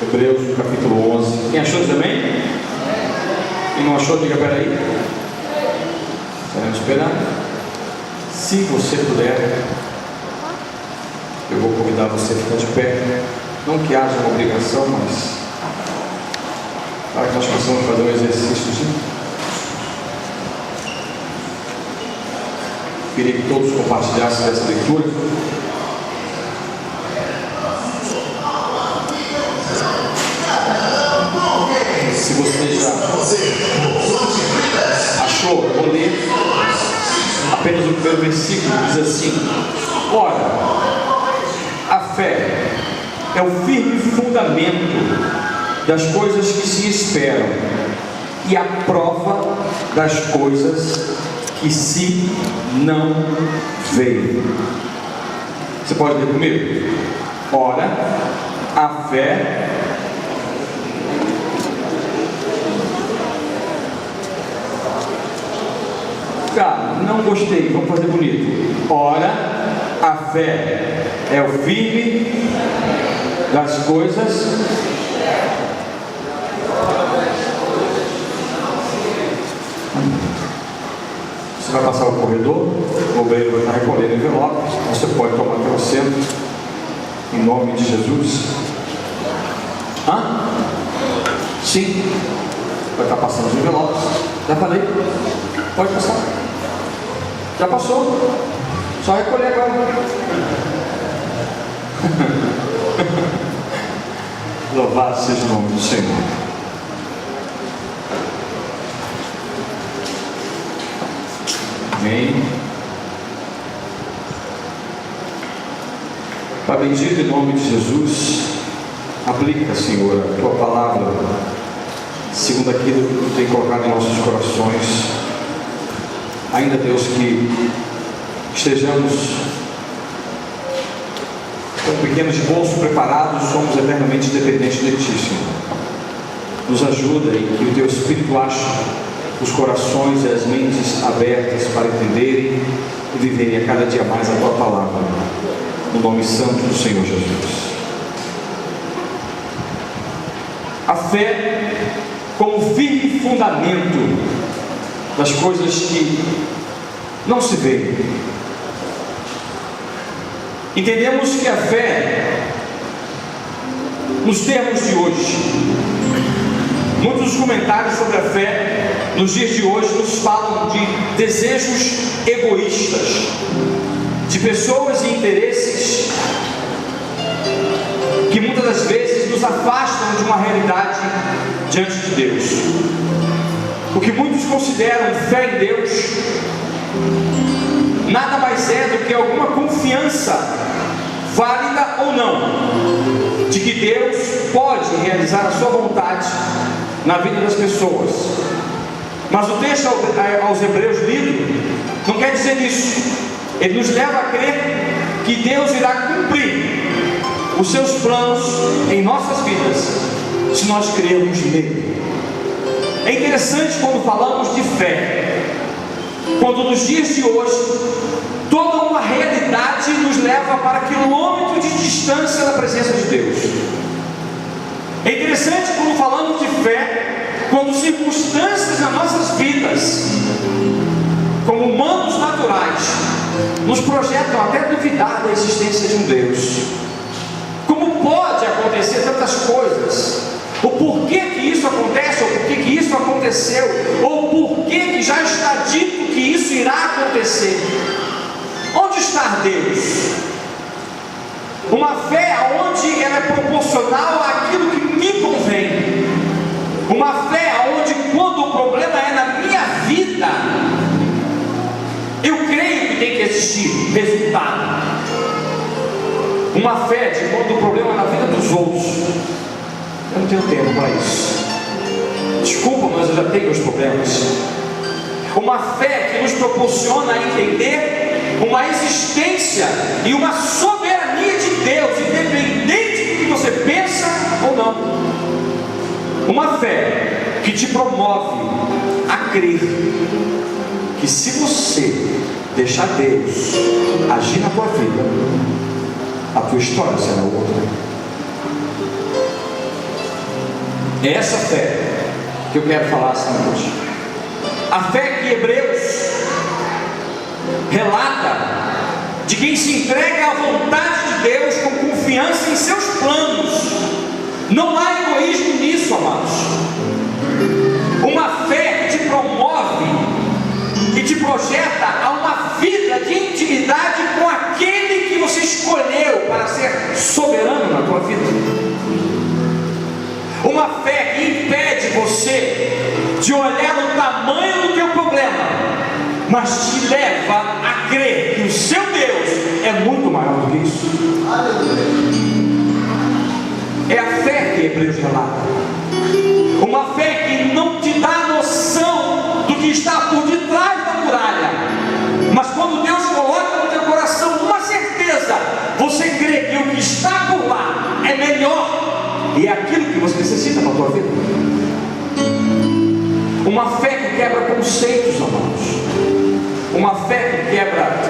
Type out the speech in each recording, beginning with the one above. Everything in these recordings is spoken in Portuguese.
Hebreus, no capítulo 11. Quem achou também? Quem não achou, diga peraí. Estaremos esperando. Se você puder, eu vou convidar você a ficar de pé. Não que haja uma obrigação, mas para que nós possamos fazer um exercíciozinho. Queria que todos compartilhassem dessa leitura. Se você já achou, eu vou ler apenas o primeiro versículo. Diz assim: ora, a fé é o firme fundamento das coisas que se esperam e a prova das coisas que se não veem. Você pode ler comigo? Ora, a fé não gostei, vamos fazer bonito. Ora, a fé é o firme das coisas. Você vai passar o corredor, o obreiro vai estar recolhendo envelopes. Você pode tomar até o centro, em nome de Jesus. Sim, vai estar passando os envelopes. Já falei? Pode passar. Já passou. Só recolher agora. Louvado seja o nome do Senhor. Amém. Pai bendito, em nome de Jesus, aplica, Senhor, a tua palavra segundo aquilo que tu tem colocado em nossos corações. Ainda, Deus, que estejamos com pequenos de bolso preparados, somos eternamente dependentes de Ti, Senhor. Nos ajuda e que o Teu Espírito ache os corações e as mentes abertas para entenderem e viverem a cada dia mais a Tua palavra, no nome santo do Senhor Jesus. A fé como firme fundamento das coisas que não se veem. Entendemos que a fé, nos termos de hoje, muitos comentários sobre a fé nos dias de hoje nos falam de desejos egoístas, de pessoas e interesses que muitas das vezes nos afastam de uma realidade diante de Deus. O que muitos consideram fé em Deus nada mais é do que alguma confiança, válida ou não, de que Deus pode realizar a sua vontade na vida das pessoas. Mas o texto aos Hebreus lido não quer dizer isso. Ele nos leva a crer que Deus irá cumprir os seus planos em nossas vidas, se nós crermos nele. É interessante quando falamos de fé, quando nos dias de hoje toda uma realidade nos leva para quilômetros de distância da presença de Deus. É interessante quando falamos de fé, quando circunstâncias nas nossas vidas, como humanos naturais, nos projetam até duvidar da existência de um Deus. Como pode acontecer tantas coisas? O porquê que isso acontece, ou porquê que isso aconteceu, ou porquê que já está dito que isso irá acontecer? Onde está Deus? Uma fé onde ela é proporcional àquilo que me convém. Uma fé onde, quando o problema é na minha vida, eu creio que tem que existir resultado. Uma fé de quando o problema é na vida dos outros, eu não tenho tempo para isso. Desculpa, mas eu já tenho os problemas. Uma fé que nos proporciona entender uma existência e uma soberania de Deus, independente do que você pensa ou não. Uma fé que te promove a crer que, se você deixar Deus agir na tua vida, a tua história será outra. É essa fé que eu quero falar essa noite. A fé que Hebreus relata de quem se entrega à vontade de Deus com confiança em seus planos. Não há egoísmo nisso, amados. Uma fé que te promove e te projeta a uma vida de intimidade com aquele que você escolheu para ser soberano na tua vida. Uma fé que impede você de olhar o tamanho do teu problema, mas te leva a crer que o seu Deus é muito maior do que isso. É a fé que Hebreus relata. Uma fé que não te dá noção do que está por detrás da muralha, mas quando Deus coloca no teu coração uma certeza, você crê que o que está por lá é melhor e é aquilo que você necessita para a tua vida. Uma fé que quebra conceitos, amados. Uma fé que quebra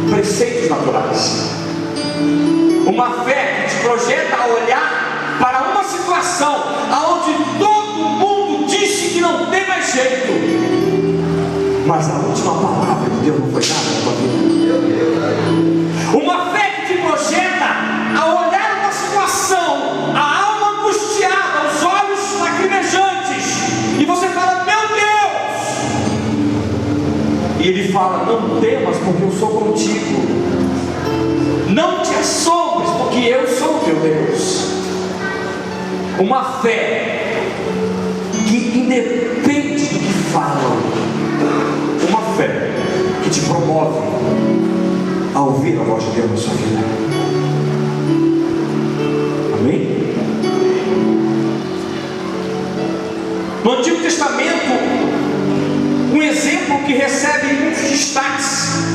preceitos naturais. Uma fé que te projeta a olhar para uma situação onde todo mundo disse que não tem mais jeito, mas a última palavra de Deus não foi dada na tua vida. Uma fé que te projeta a olhar uma situação, a alma angustiada, os olhos lacrimejantes, e você fala: meu Deus! E Ele fala: não temas, porque eu sou contigo. Não te assombres, porque eu sou o teu Deus. Uma fé que independe do que falam. Uma fé que te promove a ouvir a voz de Deus na sua vida. Amém? No Antigo Testamento, um exemplo que recebe muitos destaques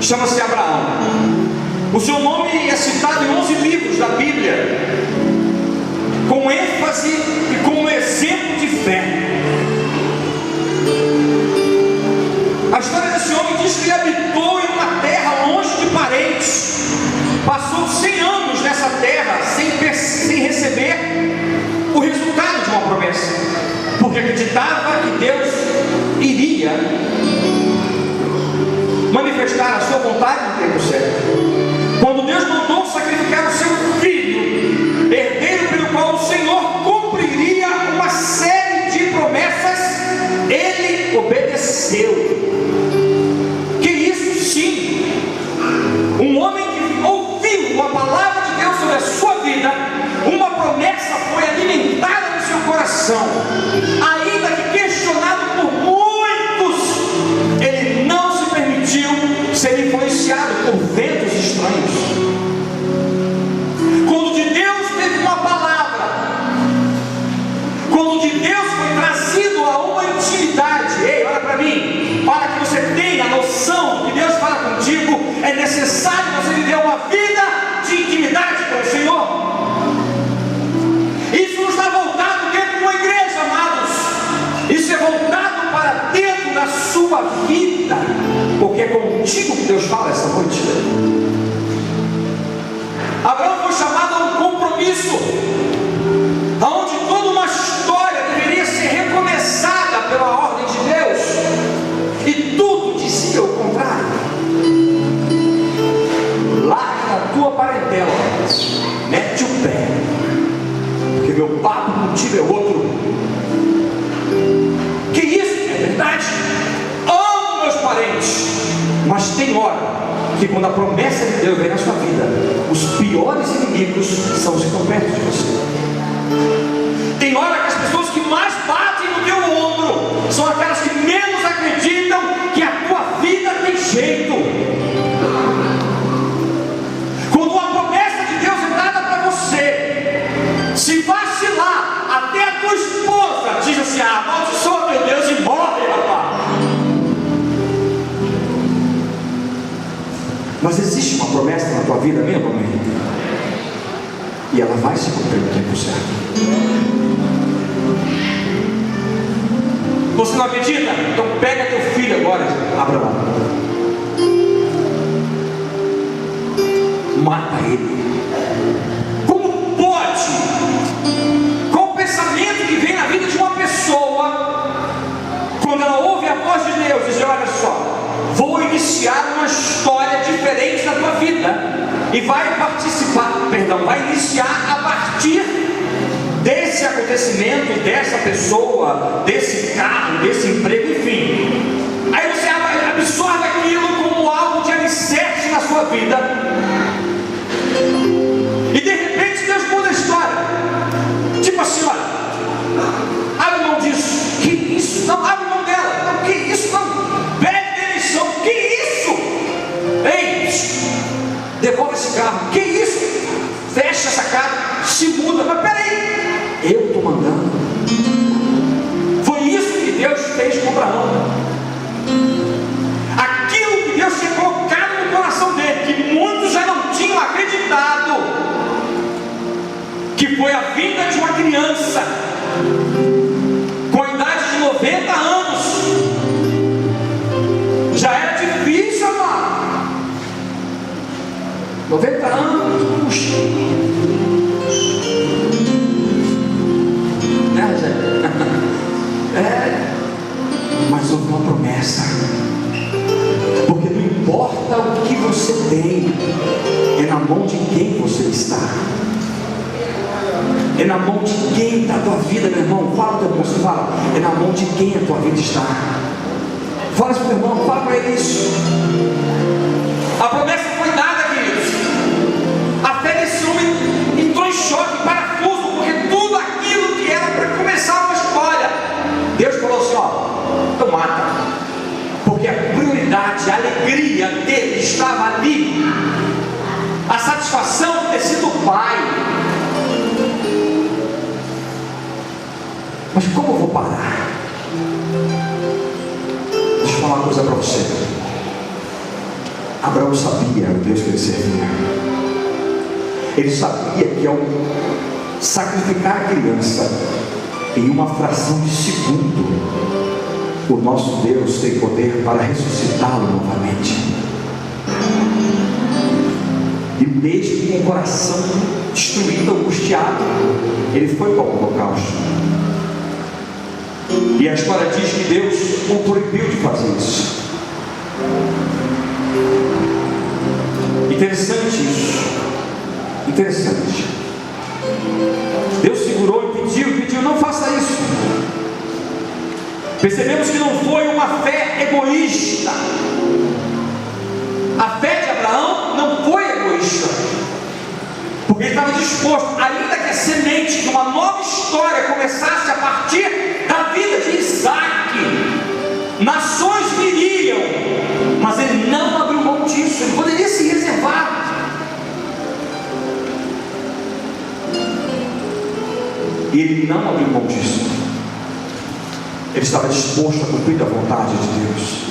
chama-se Abraão. O seu nome é citado em 11 livros da Bíblia, com ênfase e como exemplo de fé. A história desse homem diz que ele habitou em uma terra longe de parentes, passou 100 anos nessa terra sem receber o resultado de uma promessa, porque acreditava que Deus iria manifestar a sua vontade no tempo certo. Quando Deus mandou sacrificar o seu filho, herdeiro pelo qual o Senhor cumpriria uma série de promessas, ele obedeceu. Que isso sim, um homem que ouviu uma palavra de Deus sobre a sua vida, uma promessa foi alimentada no seu coração, ainda que questionado por muitos, ele não se permitiu ser influenciado por ventos estranhos. Quando de Deus teve uma palavra, quando de Deus foi trazido a uma intimidade, ei, olha para mim, para que você tenha noção do que Deus fala contigo, é necessário você viver uma vida de intimidade com o Senhor. Isso não está voltado dentro de uma igreja, amados. Isso é voltado para dentro da sua vida, porque é contigo que Deus fala essa noite. Abraão foi chamado a um compromisso, onde toda uma história deveria ser recomeçada pela ordem de Deus, e tudo dizia o contrário. Larga a tua parentela, mete o pé, porque meu papo contigo é outro. Que isso? É verdade. Amo meus parentes, mas tem hora que quando a promessa de Deus vem na sua vida, os piores inimigos são os que estão perto de você. Tem hora que as pessoas que mais batem no teu ombro são aquelas que menos acreditam que a tua vida tem jeito. Quando uma promessa de Deus é dada para você, se vacilar, até a tua esposa diz assim: amaldiçoa teu Deus e morre, rapaz. Mas existe uma promessa na tua vida mesmo, amém? E ela vai se cumprir no tempo certo. Você não acredita? Então pega teu filho agora, Abraão, mata ele. Como pode e vai vai iniciar a partir desse acontecimento, dessa pessoa, desse carro, desse emprego, enfim. Aí você absorve aquilo como algo de alicerce na sua vida, e de repente Deus muda a história. Tipo assim, olha, abre mão disso. Que isso? Não, abre mão dela. Não, que isso? Não, pede demissão. Que isso? Ei, devolve esse carro. Que isso? Fecha essa casa, se muda. Mas peraí, eu estou mandando. Foi isso que Deus fez com Abraão. Aquilo que Deus tinha colocado no coração dele, que muitos já não tinham acreditado, que foi a vinda de uma criança com a idade de 90 anos. Já era difícil, amado. 90 anos, né, gente? Mas houve uma promessa, porque não importa o que você tem, é na mão de quem você está. É na mão de quem está a tua vida, meu irmão. Fala para o teu irmão, você fala, é na mão de quem a tua vida está. Fala para o teu irmão, fala para ele isso. A promessa foi dada, queridos. A fé desse homem entrou em choque, parafuso, porque tudo aquilo que era para começar uma história, Deus falou assim, ó, então mata. Porque a prioridade, a alegria dele estava ali. A satisfação de ter sido pai. Mas como eu vou parar? Deixa eu falar uma coisa para você. Abraão sabia o Deus que ele servia. Ele sabia que ao sacrificar a criança em uma fração de segundo, o nosso Deus tem poder para ressuscitá-lo novamente. E mesmo com o coração destruído, angustiado, ele foi para o holocausto. E a história diz que Deus o proibiu de fazer isso. Interessante isso. Interessante. Deus segurou e pediu, não faça isso. Percebemos que não foi uma fé egoísta. A fé de Abraão não foi egoísta, porque ele estava disposto, ainda que a semente de uma nova história começasse a partir da vida de Isaac, nações viriam, mas ele não abriu mão disso. Ele poderia se reservar, e ele não abriu mão disso. Ele estava disposto a cumprir a vontade de Deus.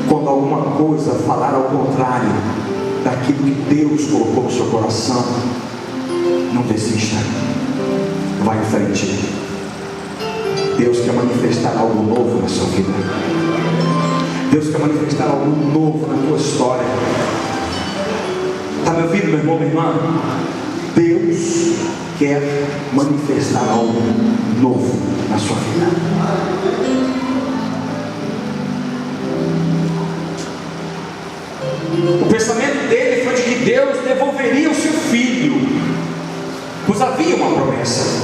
Quando alguma coisa falar ao contrário daquilo que Deus colocou no seu coração, não desista, vai em frente. Deus quer manifestar algo novo na sua vida. Deus quer manifestar algo novo na tua história. Está me ouvindo, meu irmão, minha irmã? Deus quer manifestar algo novo na sua vida. O pensamento dele foi de que Deus devolveria o seu filho, pois havia uma promessa.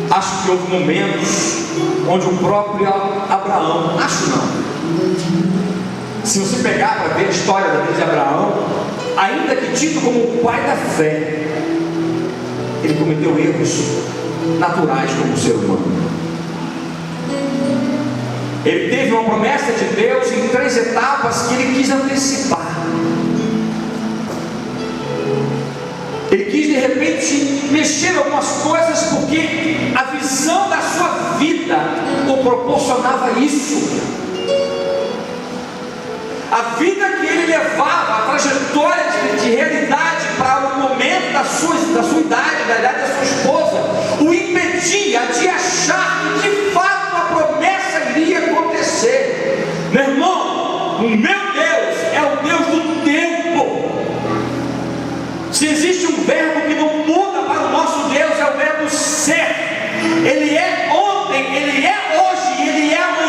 Acho que houve momentos onde o próprio Abraão, acho não, se você pegar para ver a história da vida de Abraão, ainda que tido como o pai da fé, ele cometeu erros naturais como ser humano. Ele teve uma promessa de Deus em 3 etapas que ele quis antecipar. Ele quis de repente mexer algumas coisas porque a visão da sua vida o proporcionava isso. A vida que ele levava, a trajetória de realidade para o momento da sua idade, da idade da sua esposa, o impedia de achar que de fato a promessa iria acontecer. Meu irmão, o meu Deus é o Deus do tempo. Se existe um verbo que não muda para o nosso Deus, é o verbo ser. Ele é ontem, ele é hoje e ele é amanhã.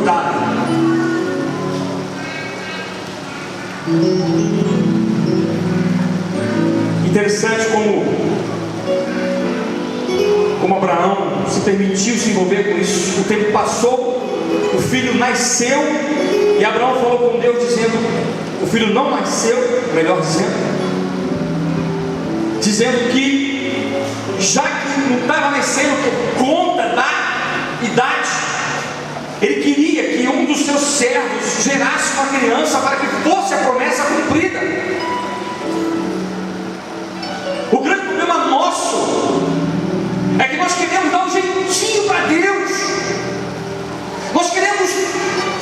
cuidado. Interessante como Abraão se permitiu se envolver com isso. O tempo passou, o filho nasceu, e Abraão falou com Deus dizendo, o filho não nasceu, melhor dizendo que já que não estava nascendo por conta da idade, ele queria que um dos seus servos gerasse uma criança para que fosse a promessa cumprida. O grande problema nosso é que nós queremos dar um jeitinho para Deus. Nós queremos,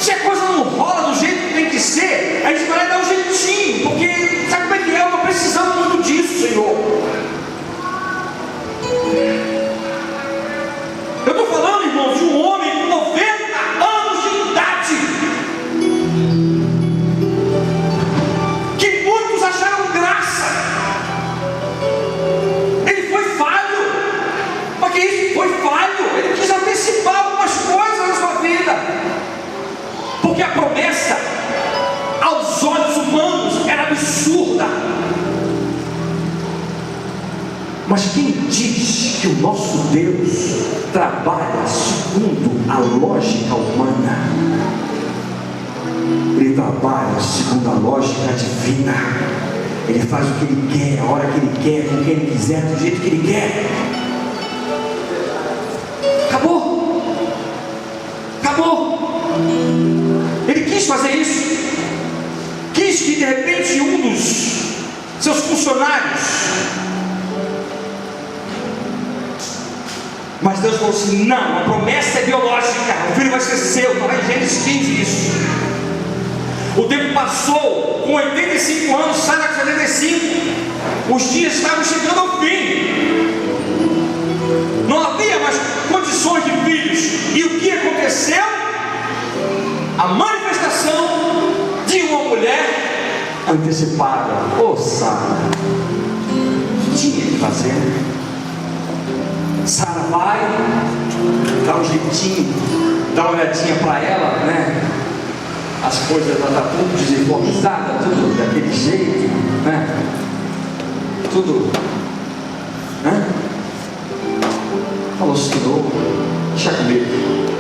se a coisa não rola do jeito que tem que ser, a gente vai dar um jeitinho, porque sabe como é que é? Eu estou precisando muito disso, Senhor. Eu estou falando, irmãos, de um homem com 90 anos de idade, que muitos acharam graça. Ele foi falho, porque isso foi falho. Ele quis antecipar algumas coisas na sua vida, porque a promessa aos olhos humanos era absurda. Mas quem diz que o nosso Deus trabalha segundo a lógica humana? Ele trabalha segundo a lógica divina. Ele faz o que Ele quer, a hora que Ele quer, com quem Ele quiser, do jeito que Ele quer. Acabou. Ele quis fazer isso. Quis que de repente um dos seus funcionários, mas Deus falou assim, não, a promessa é biológica, o filho vai ser seu. Está lá em Gênesis 15 isso. O tempo passou, com 85 anos, Sara com 75, os dias estavam chegando ao fim, não havia mais condições de filhos. E o que aconteceu? A manifestação de uma mulher antecipada. Sara, tinha que fazer. Sara vai, dá um jeitinho, dá uma olhadinha para ela, né? As coisas já estão tudo desinformizadas, tudo daquele jeito, né? Tudo, né? Falou, Senhor, deixa comigo.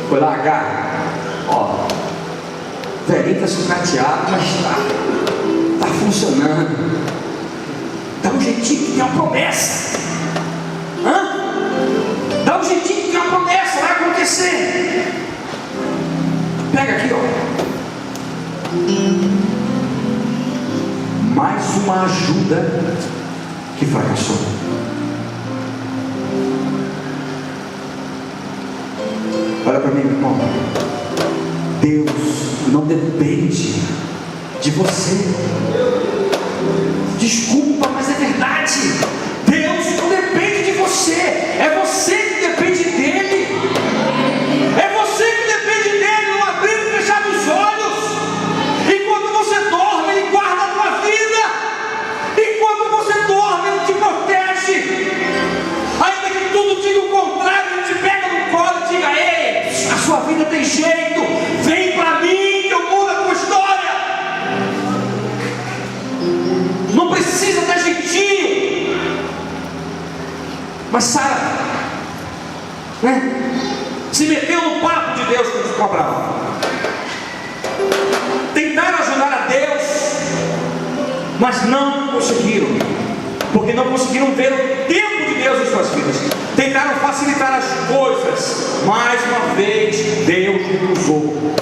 Foi lá, Agar, velhinho está sucateado, mas está funcionando. Dá um jeitinho que tem uma promessa. Dá um jeitinho que tem uma promessa, vai acontecer. Pega aqui, mais uma ajuda que fracassou. Olha para mim, meu irmão. Deus não depende de você. Desculpa, mas é verdade. Deus não depende de você. É você que depende dele. É você que depende dele, no abrir e fechar os olhos. E quando você dorme, ele guarda a tua vida. E quando você dorme, ele te protege. Ainda que tudo diga o contrário, ele te pega no colo e diga, ei, a sua vida tem jeito, vem para mim que eu mudo a tua história. Não precisa dar jeitinho. Mas Sara, se meteu no papo de Deus com Abraão. Tentaram ajudar a Deus, mas não conseguiram, porque não conseguiram ver o tempo de Deus em suas vidas. Tentaram facilitar as coisas. Mais uma vez Deus recusou.